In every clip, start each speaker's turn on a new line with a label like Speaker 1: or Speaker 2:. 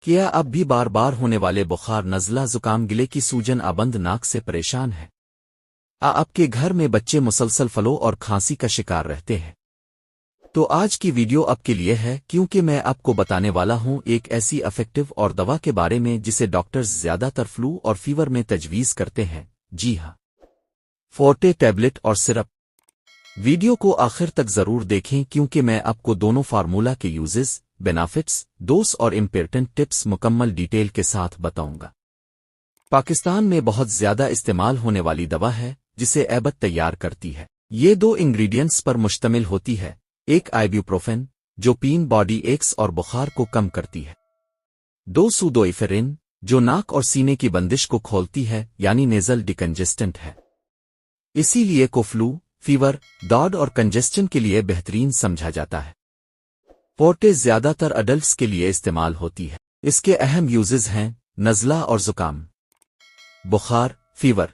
Speaker 1: کیا اب بھی بار بار ہونے والے بخار، نزلہ، زکام، گلے کی سوجن، آبند ناک سے پریشان ہے؟ آپ کے گھر میں بچے مسلسل فلو اور کھانسی کا شکار رہتے ہیں؟ تو آج کی ویڈیو آپ کے لیے ہے، کیونکہ میں آپ کو بتانے والا ہوں ایک ایسی افیکٹو اور دوا کے بارے میں جسے ڈاکٹرز زیادہ تر فلو اور فیور میں تجویز کرتے ہیں۔ جی ہاں، فورٹے ٹیبلٹ اور سرپ۔ ویڈیو کو آخر تک ضرور دیکھیں کیونکہ میں آپ کو دونوں فارمولا کے یوزز، بینیفٹس، ڈوز اور امپورٹنٹ ٹپس مکمل ڈیٹیل کے ساتھ بتاؤں گا۔ پاکستان میں بہت زیادہ استعمال ہونے والی دوا ہے جسے ایبٹ تیار کرتی ہے۔ یہ دو انگریڈینٹس پر مشتمل ہوتی ہے، ایک آئیبیوپروفین جو پین باڈی ایکس اور بخار کو کم کرتی ہے، دو سوڈوایفرین جو ناک اور سینے کی بندش کو کھولتی ہے یعنی نیزل ڈیکنجسٹنٹ ہے۔ اسی لیے کو فلو، فیور، داڑھ اور کنجسشن کے لیے بہترین سمجھا جاتا ہے۔ فورٹے زیادہ تر اڈلٹس کے لیے استعمال ہوتی ہے۔ اس کے اہم یوزز ہیں نزلہ اور زکام، بخار، فیور،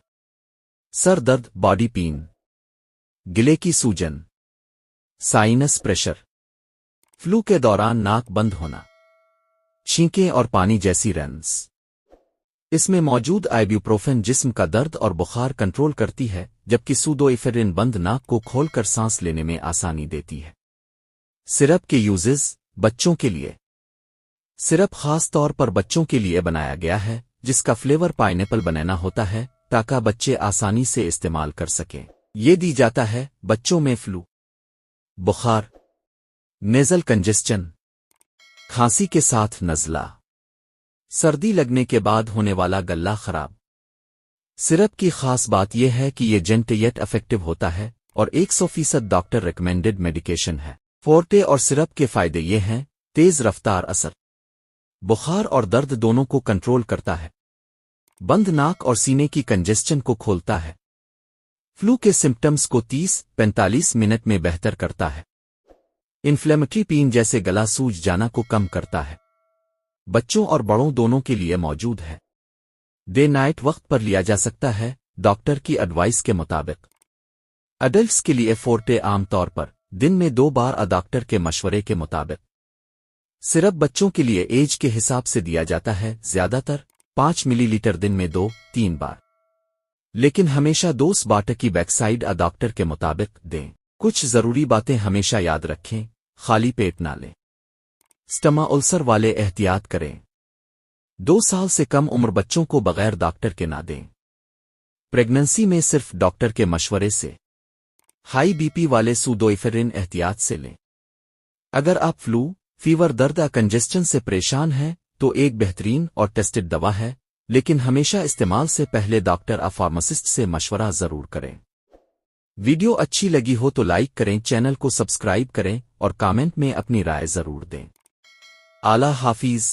Speaker 1: سر درد، باڈی پین، گلے کی سوجن، سائنس پریشر، فلو کے دوران ناک بند ہونا، چھینکیں اور پانی جیسی رنس۔ اس میں موجود آئیبیوپروفین جسم کا درد اور بخار کنٹرول کرتی ہے، جبکہ سوڈوایفرین بند ناک کو کھول کر سانس لینے میں آسانی دیتی ہے۔ سرپ کے یوزز، بچوں کے لیے۔ سرپ خاص طور پر بچوں کے لیے بنایا گیا ہے جس کا فلیور پائنیپل بنانا ہوتا ہے تاکہ بچے آسانی سے استعمال کر سکیں۔ یہ دی جاتا ہے بچوں میں فلو، بخار، نیزل کنجسشن، کھانسی کے ساتھ نزلہ، سردی لگنے کے بعد ہونے والا گلا خراب۔ سرپ کی خاص بات یہ ہے کہ یہ جنٹیٹ افیکٹو ہوتا ہے اور 100% ڈاکٹر ریکمینڈڈ میڈیکیشن ہے۔ فورٹے اور سرپ کے فائدے یہ ہیں: تیز رفتار اثر، بخار اور درد دونوں کو کنٹرول کرتا ہے، بند ناک اور سینے کی کنجسشن کو کھولتا ہے، فلو کے سمپٹمز کو 30-45 منٹ میں بہتر کرتا ہے، انفلیمیٹری پین جیسے گلا سوج جانا کو کم کرتا ہے۔ بچوں اور بڑوں دونوں کے لیے موجود ہے۔ ڈے نائٹ وقت پر لیا جا سکتا ہے ڈاکٹر کی ایڈوائس کے مطابق۔ اڈلٹس کے لیے فورٹے عام طور پر دن میں 2 بار ڈاکٹر کے مشورے کے مطابق۔ سرپ بچوں کے لیے ایج کے حساب سے دیا جاتا ہے، زیادہ تر 5 ملی لیٹر دن میں 2-3 بار، لیکن ہمیشہ ڈوز باٹر کی بیک سائڈ ڈاکٹر کے مطابق دیں۔ کچھ ضروری باتیں ہمیشہ یاد رکھیں: خالی پیٹ نہ لیں، سٹما السر والے احتیاط کریں، 2 سال سے کم عمر بچوں کو بغیر ڈاکٹر کے نہ دیں، پریگننسی میں صرف ڈاکٹر کے مشورے سے، ہائی بی پی والے سوڈوایفرین احتیاط سے لیں۔ اگر آپ فلو، فیور، درد یا کنجسشن سے پریشان ہیں تو ایک بہترین اور ٹیسٹڈ دوا ہے، لیکن ہمیشہ استعمال سے پہلے ڈاکٹر یا فارماسسٹ سے مشورہ ضرور کریں۔ ویڈیو اچھی لگی ہو تو لائک کریں، چینل کو سبسکرائب کریں اور کامنٹ میں اپنی رائے ضرور دیں۔ اعلیٰ حافظ۔